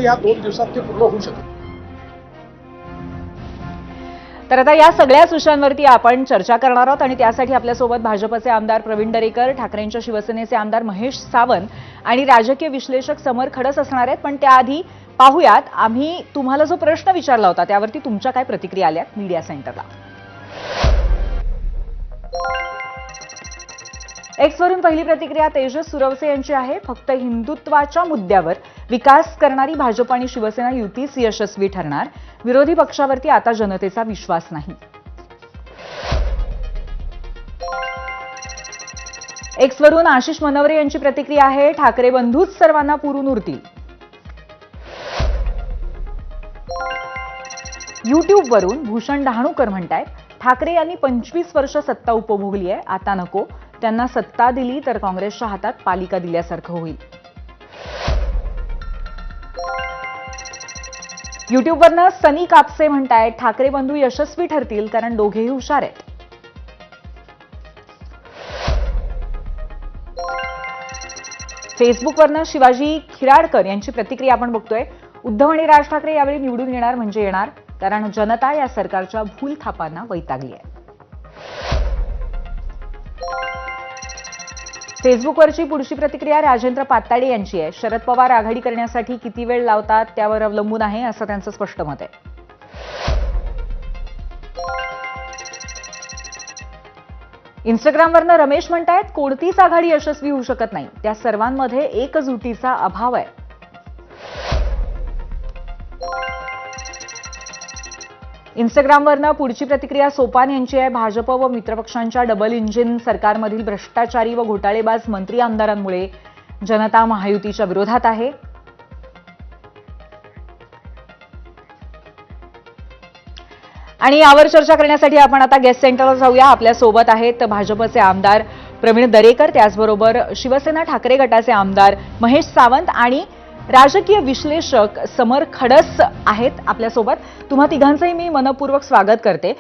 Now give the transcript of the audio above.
या 2 दिवसात ते पूर्ण होऊ शकतं. तर आता या सगळ्याच विषयांवरती आपण चर्चा करणार आहोत आणि त्यासाठी आपल्यासोबत भाजपचे आमदार प्रवीण दरेकर, ठाकरेंच्या शिवसेनेचे आमदार महेश सावंत आणि राजकीय विश्लेषक समर खडस असणार आहेत. पण त्याआधी पाहूयात आम्ही तुम्हाला जो प्रश्न विचारला होता त्यावरती तुमच्या काय प्रतिक्रिया आल्यात मीडिया सेंटरला. एक्सवरून पहिली प्रतिक्रिया तेजस सुरवसे यांची आहे. फक्त हिंदुत्वाच्या मुद्द्यावर विकास करणारी भाजप आणि शिवसेना युतीच यशस्वी ठरणार. विरोधी पक्षावरती आता जनतेचा विश्वास नाही. एक्सवरून आशिष मनवरे यांची प्रतिक्रिया आहे. ठाकरे बंधूच सर्वांना पुरून उरतील. युट्यूबवरून भूषण डहाणूकर म्हणतायत, ठाकरे यांनी 25 वर्ष सत्ता उपभोगली आहे, आता नको. त्यांना सत्ता दिली तर काँग्रेसच्या हातात पालिका दिल्यासारखं होईल. युट्यूबवरनं सनी कापसे म्हणतायत, ठाकरे बंधू यशस्वी ठरतील कारण दोघेही हुशार आहेत. फेसबुकवरनं शिवाजी खिराडकर यांची प्रतिक्रिया आपण बघतोय. उद्धव आणि राज ठाकरे यावेळी निवडून येणार म्हणजे येणार, कारण जनता या सरकारच्या भूलथापांना वैतागली आहे. फेसबुकवरची पुढची प्रतिक्रिया राजेंद्र पाताडे यांची आहे. शरद पवार आघाडी करण्यासाठी किती वेळ लावतात त्यावर अवलंबून आहे, असं त्यांचं स्पष्ट मत आहे. इंस्टाग्रामवरनं रमेश म्हणतायत, कोणतीच आघाडी यशस्वी होऊ शकत नाही, त्या सर्वांमध्ये एकजुटीचा अभाव आहे. इंस्टाग्रामवरनं पुढची प्रतिक्रिया सोपान यांची आहे. भाजप व मित्रपक्षांच्या डबल इंजिन सरकारमधील भ्रष्टाचारी व घोटाळेबाज मंत्री आमदारांमुळे जनता महायुतीच्या विरोधात आहे. आणि यावर चर्चा करण्यासाठी आपण आता गेस्ट सेंटरवर जाऊया. आपल्यासोबत आहेत भाजपचे आमदार प्रवीण दरेकर, त्याचबरोबर शिवसेना ठाकरे गटाचे आमदार महेश सावंत आणि राजकीय विश्लेषक समर खडस आहेत आपल्यासोबत. तुम्हा तिघांचंही मी मनपूर्वक स्वागत करते.